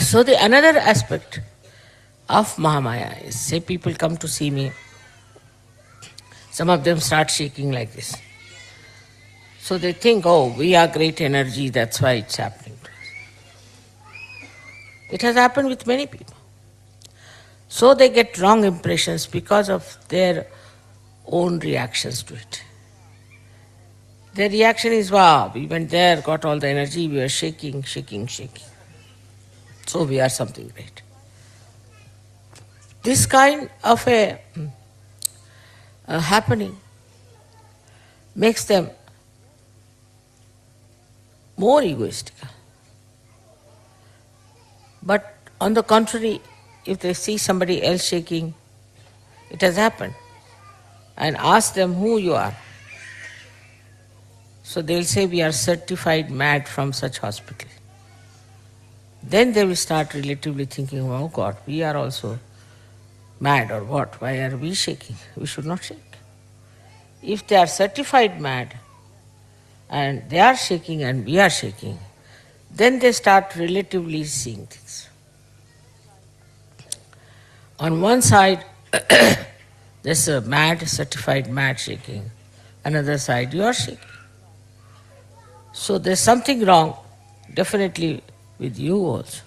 So the another aspect of Mahamaya is, say people come to see me, some of them start shaking like this. So they think, oh, we are great energy, that's why it's happening to us. It has happened with many people. So they get wrong impressions because of their own reactions to it. Their reaction is, wow, we went there, got all the energy, we were shaking. So we are something great. This kind of a happening makes them more egoistic. But on the contrary, if they see somebody else shaking, it has happened, and ask them who you are. So they'll say, we are certified mad from such hospital. Then they will start relatively thinking, oh God, we are also mad or what? Why are we shaking? We should not shake. If they are certified mad and they are shaking and we are shaking, then they start relatively seeing things. On one side, there's a mad, certified mad shaking. Another side, you are shaking. So there's something wrong, definitely, with you also.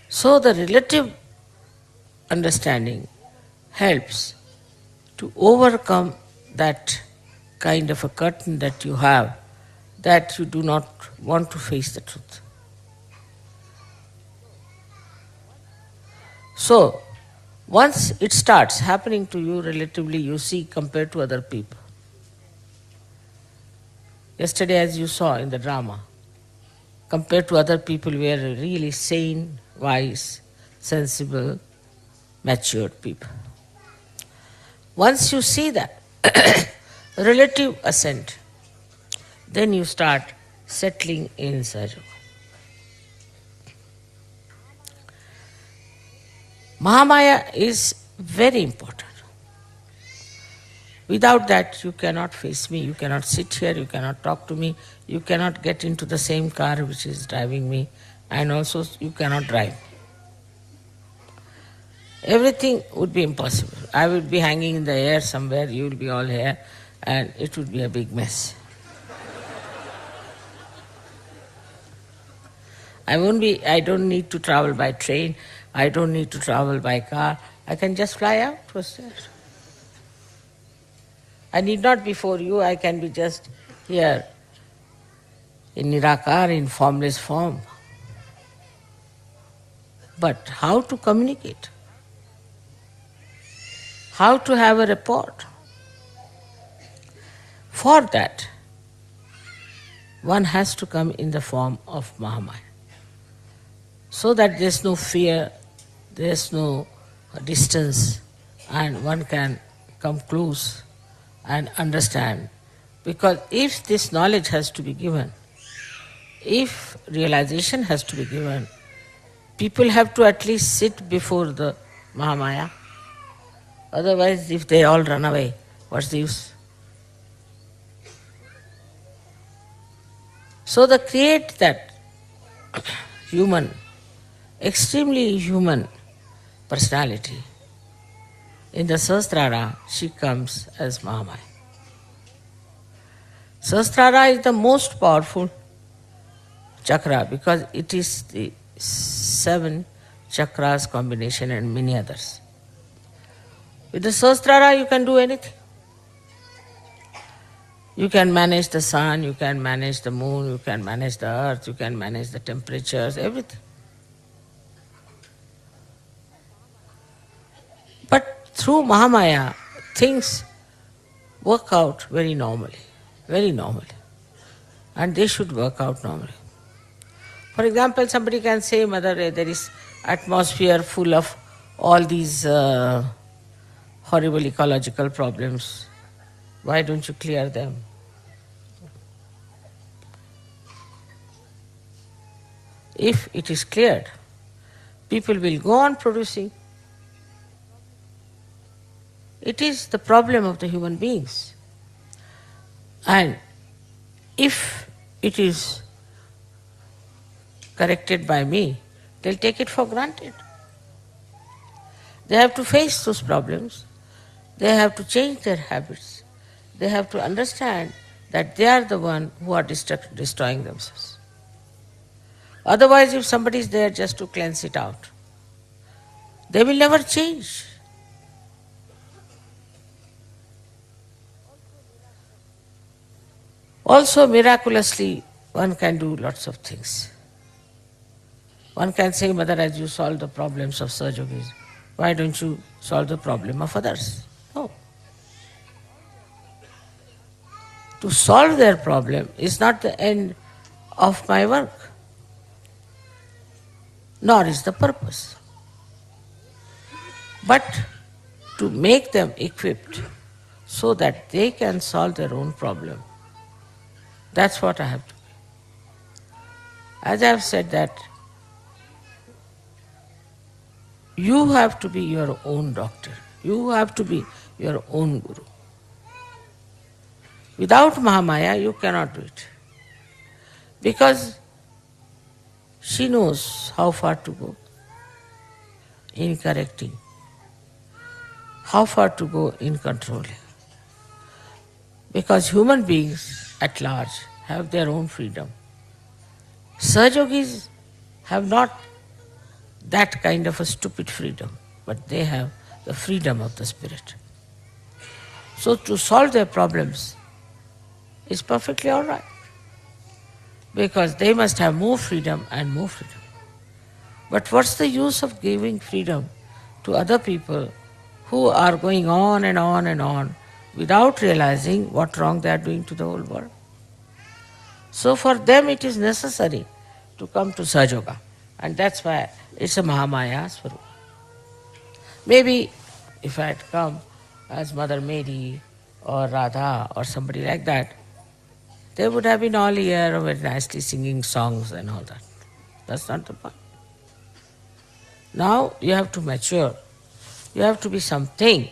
So the relative understanding helps to overcome that kind of a curtain that you have, that you do not want to face the truth. So, once it starts happening to you relatively, you see compared to other people. Yesterday, as you saw in the drama, compared to other people, we are really sane, wise, sensible, matured people. Once you see that relative ascent, then you start settling in Sahaja. Mahamaya is very important. Without that, you cannot face me, you cannot sit here, you cannot talk to me, you cannot get into the same car which is driving me, and also you cannot drive. Everything would be impossible. I would be hanging in the air somewhere, you will be all here, and it would be a big mess. I don't need to travel by train, I don't need to travel by car, I can just fly out. What's that? I need not be for you, I can be just here in Nirakar, in formless form. But how to communicate? How to have a rapport? For that, one has to come in the form of Mahamaya. So that there's no fear, there's no distance, and one can come close and understand. Because if this knowledge has to be given, if realization has to be given, people have to at least sit before the Mahamaya. Otherwise, if they all run away, what's the use? So the create that human, extremely human personality. In the Sahasrara, she comes as Mahamaya. Sahasrara is the most powerful chakra because it is the 7 chakras combination and many others. With the Sahasrara you can do anything. You can manage the sun, you can manage the moon, you can manage the earth, you can manage the temperatures, everything. But through Mahamaya, things work out very normally. And they should work out normally. For example, somebody can say, Mother, there is atmosphere full of all these horrible ecological problems. Why don't you clear them? If it is cleared, people will go on producing. It is the problem of the human beings. And if it is corrected by me, they'll take it for granted. They have to face those problems. They have to change their habits. They have to understand that they are the one who are destroying themselves. Otherwise, if somebody is there just to cleanse it out, they will never change. Also, miraculously, one can do lots of things. One can say, Mother, as you solve the problems of Sahajogis, why don't you solve the problem of others? No. To solve their problem is not the end of my work, nor is the purpose. But to make them equipped so that they can solve their own problem. That's what I have to be. As I have said that, you have to be your own doctor. You have to be your own guru. Without Mahamaya, you cannot do it. Because she knows how far to go in correcting, how far to go in controlling. Because human beings at large have their own freedom. Sahajogis have not that kind of a stupid freedom, but they have the freedom of the spirit. So to solve their problems is perfectly all right, because they must have more freedom and more freedom. But what's the use of giving freedom to other people who are going on and on and on without realizing what wrong they are doing to the whole world? So for them it is necessary to come to Sahajoga, and that's why it's a Mahamaya Swarup. Maybe if I had come as Mother Mary or Radha or somebody like that, they would have been all here very nicely singing songs and all that. That's not the point. Now you have to mature. You have to be something.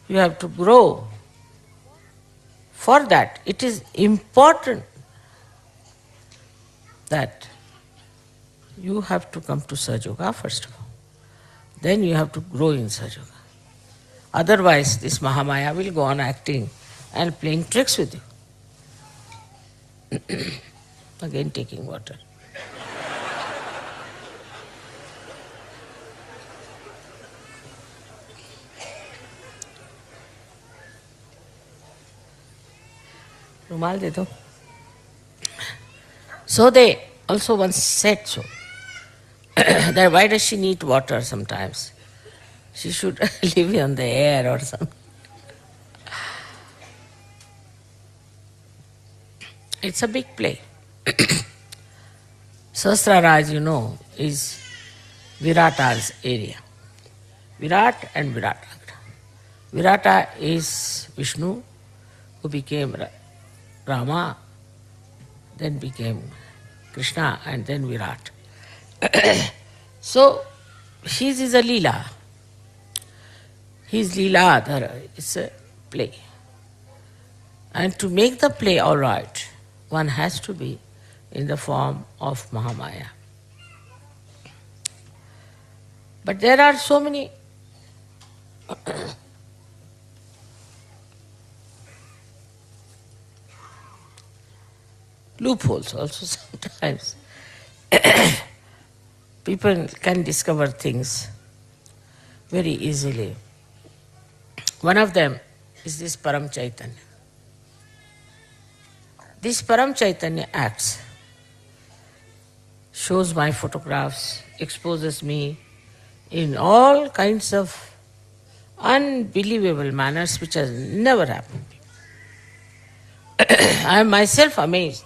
You have to grow. For that, it is important that you have to come to Sahajoga first of all. Then you have to grow in Sahajoga. Otherwise, this Mahamaya will go on acting and playing tricks with you. Again taking water. Rumal de do. So they also once said so. That why does she need water sometimes? She should live on the air or something. It's a big play. Sahasrara, as you know, is Virata's area. Virat and Virata. Virata is Vishnu, who became Rama, then became Krishna, and then Virat. So, his is a Leela. His Leela Adhara. It's a play. And to make the play all right, one has to be in the form of Mahamaya. But there are so many loopholes also sometimes. People can discover things very easily. One of them is this Param Chaitanya. This Param Chaitanya acts, shows my photographs, exposes me in all kinds of unbelievable manners which has never happened. I am myself amazed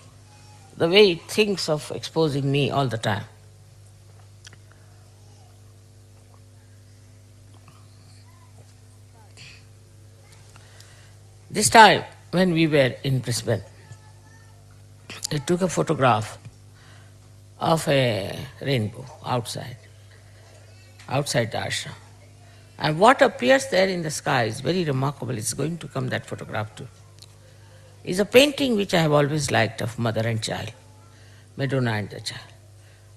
the way it thinks of exposing me all the time. This time when we were in Brisbane, I took a photograph of a rainbow outside the ashram. And what appears there in the sky is very remarkable. It's going to come, that photograph too. Is a painting which I have always liked of mother and child, Madonna and the child.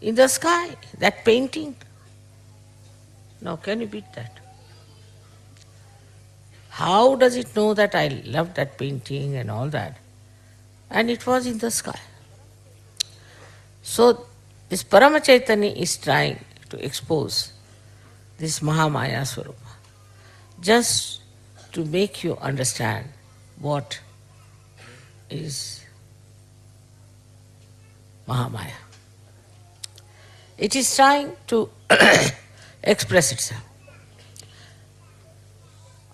In the sky, that painting. Now, can you beat that? How does it know that I love that painting and all that? And it was in the sky. So, this Parama Chaitanya is trying to expose this Mahamaya Swarupa, just to make you understand what is Mahamaya. It is trying to express itself.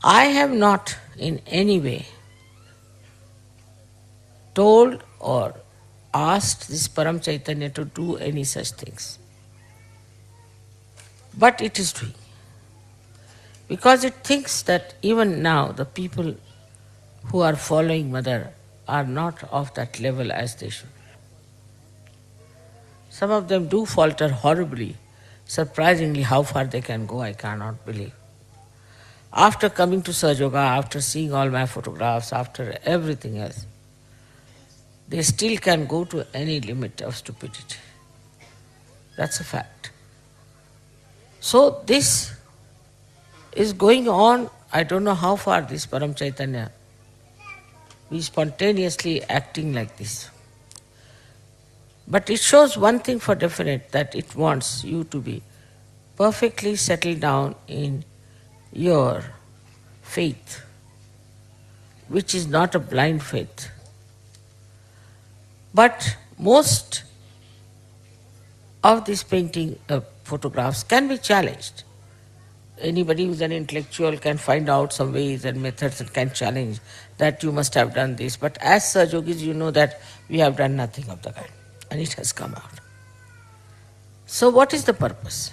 I have not in any way told or asked this Param Chaitanya to do any such things. But it is doing. Because it thinks that even now the people who are following Mother are not of that level as they should. Some of them do falter horribly. Surprisingly, how far they can go, I cannot believe. After coming to Sahaja, after seeing all my photographs, after everything else, they still can go to any limit of stupidity. That's a fact. So this is going on. I don't know how far this Param Chaitanya is spontaneously acting like this. But it shows one thing for definite, that it wants you to be perfectly settled down in your faith, which is not a blind faith. But most of these painting photographs can be challenged. Anybody who's an intellectual can find out some ways and methods and can challenge that you must have done this. But as Sahajogis, you know that we have done nothing of the kind, and it has come out. So what is the purpose?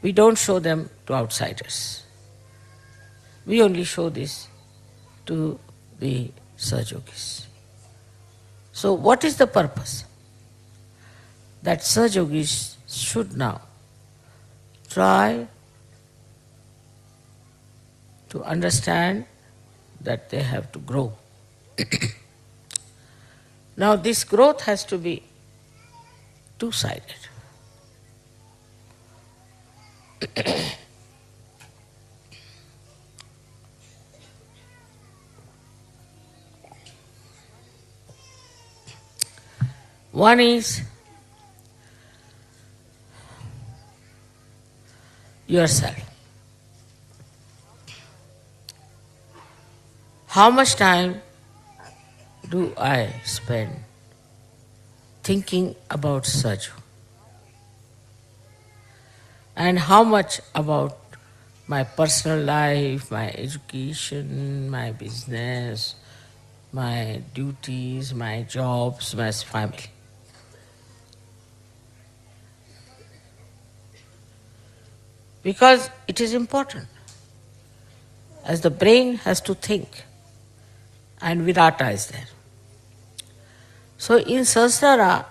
We don't show them to outsiders. We only show this to the Sahajogis. So what is the purpose? That Sahajogis should now try to understand that they have to grow. Now this growth has to be two-sided. One is yourself. How much time do I spend thinking about Saju? And how much about my personal life, my education, my business, my duties, my jobs, my family? Because it is important. As the brain has to think, and Virata is there. So in Sahasrara,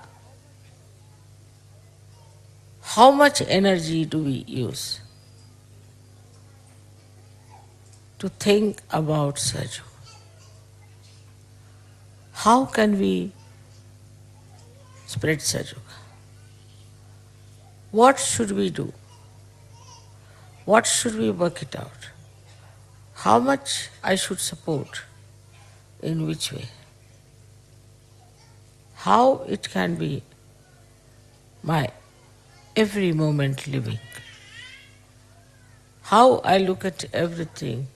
how much energy do we use to think about Saju? How can we spread Saju? What should we do? What should we work it out? How much I should support? In which way? How it can be my every moment living? How I look at everything,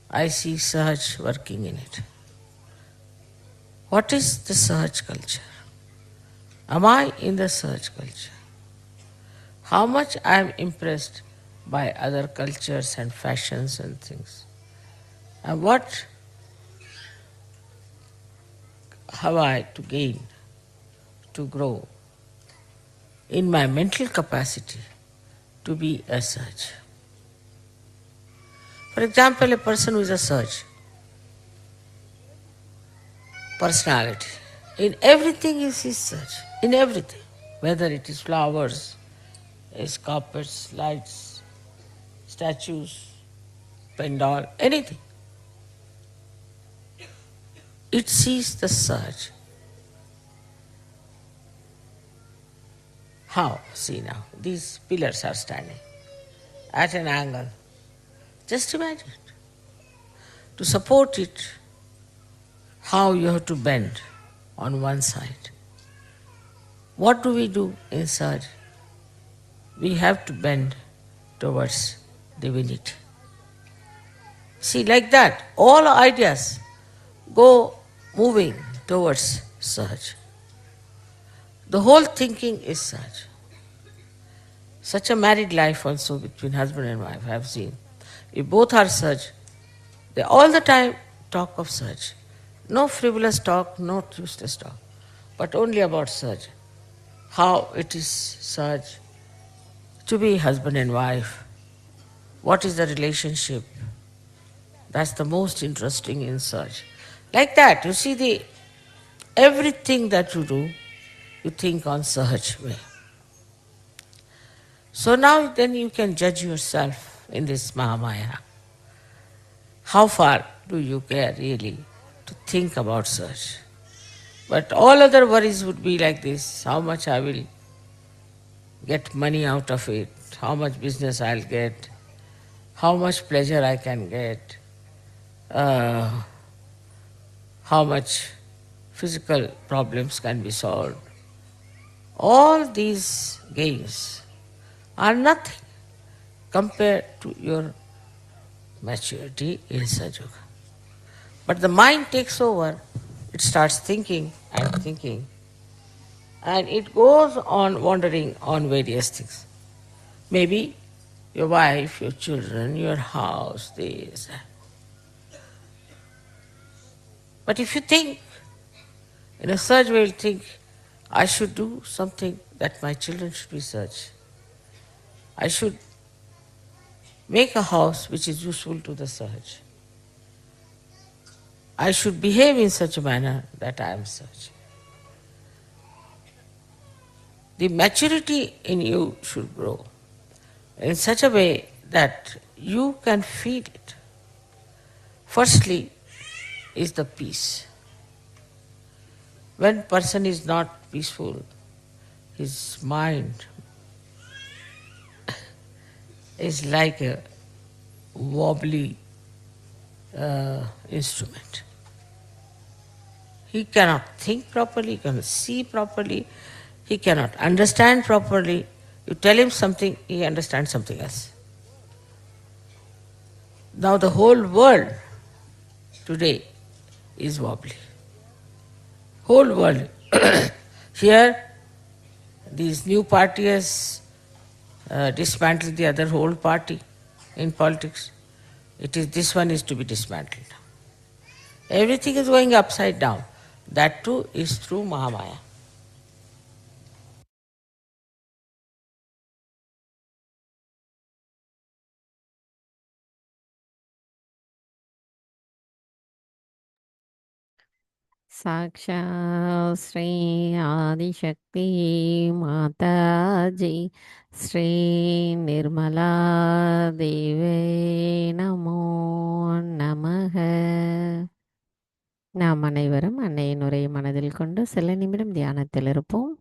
I see Sahaj working in it. What is the Sahaj culture? Am I in the Sahaj culture? How much I am impressed by other cultures and fashions and things? And what have I to gain, to grow in my mental capacity to be a Sahaj? For example, a person who is a Sahaj, personality, in everything is his Sahaj, in everything, whether it is flowers, is carpets, lights, statues, pandal, anything. It sees the Sahaj. How? See now, these pillars are standing at an angle. Just imagine it. To support it, how you have to bend on one side. What do we do in Sahaj? We have to bend towards divinity. See, like that, all ideas go moving towards Sahaj. The whole thinking is Sahaj. Such a married life also between husband and wife I have seen. If both are Sahaj, they all the time talk of Sahaj. No frivolous talk, no useless talk, but only about Sahaj. How it is Sahaj to be husband and wife. What is the relationship? That's the most interesting in Sahaj. Like that, you see, everything that you do, you think on Sahaj way. So now then you can judge yourself in this Mahamaya. How far do you care really to think about Sahaj? But all other worries would be like this: how much I will get money out of it, how much business I'll get, how much pleasure I can get, how much physical problems can be solved. All these gains are nothing compared to your maturity in Sahaja. But the mind takes over, it starts thinking and thinking, and it goes on wandering on various things. Maybe your wife, your children, your house, this. But if you think, in a Sahaj way, you'll think, I should do something that my children should be Sahaj. I should make a house which is useful to the Sahaj. I should behave in such a manner that I am Sahaj. The maturity in you should grow in such a way that you can feel it. Firstly is the peace. When person is not peaceful, his mind is like a wobbly instrument. He cannot think properly, he cannot see properly, he cannot understand properly. You tell him something, he understands something else. Now the whole world today is wobbly. Whole world. Here, this new party has dismantled the other whole party in politics. It is this one is to be dismantled. Everything is going upside down. That too is through Mahamaya. साक्षात् श्री आदिशक्ति माताजी श्री निर्मला देवे நமோ நமः. நாம் அனைவரும் அன்னையின் உரையை மனதில் கொண்டு சில நிமிடம் தியானத்தில் இருப்போம்.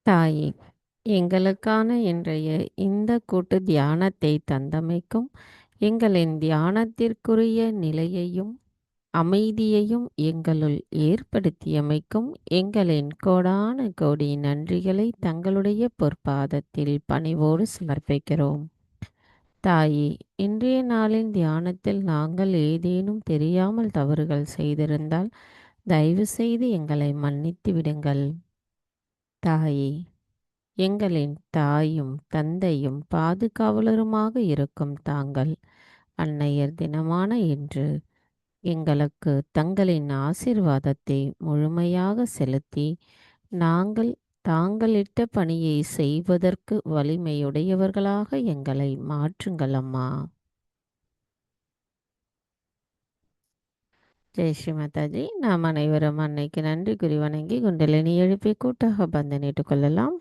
தாயே, எங்களுக்கான இன்றைய இந்த கூட்டு தியானத்தை தந்தமைக்கும், எங்களின் தியானத்திற்குரிய நிலையையும் அமைதியையும் எங்களுள் ஏற்படுத்தியமைக்கும் எங்களின் கோடான கோடி நன்றிகளை தங்களுடைய பொற்பாதத்தில் பணிவோடு சமர்ப்பிக்கிறோம். தாயே, இன்றைய நாளின் தியானத்தில் நாங்கள் ஏதேனும் தெரியாமல் தவறுகள் செய்திருந்தால் தயவு செய்து எங்களை மன்னித்து விடுங்கள். தாயே, எங்களின் தாயும் தந்தையும் பாதுகாவலருமாக இருக்கும் தாங்கள் அன்னையர் தினமான இன்று எங்களுக்கு தங்களின் ஆசீர்வாதத்தை முழுமையாக செலுத்தி நாங்கள் தாங்களிட்ட பணியை செய்வதற்கு வலிமையுடையவர்களாக எங்களை மாற்றுங்கள் அம்மா. ஜெய் ஸ்ரீ மாதாஜி. நாம் அனைவரும் அன்னைக்கு நன்றி கூறி வணங்கி குண்டலினி எழுப்பி கூட்டாக பந்தனிட்டுக் கொள்ளலாம்.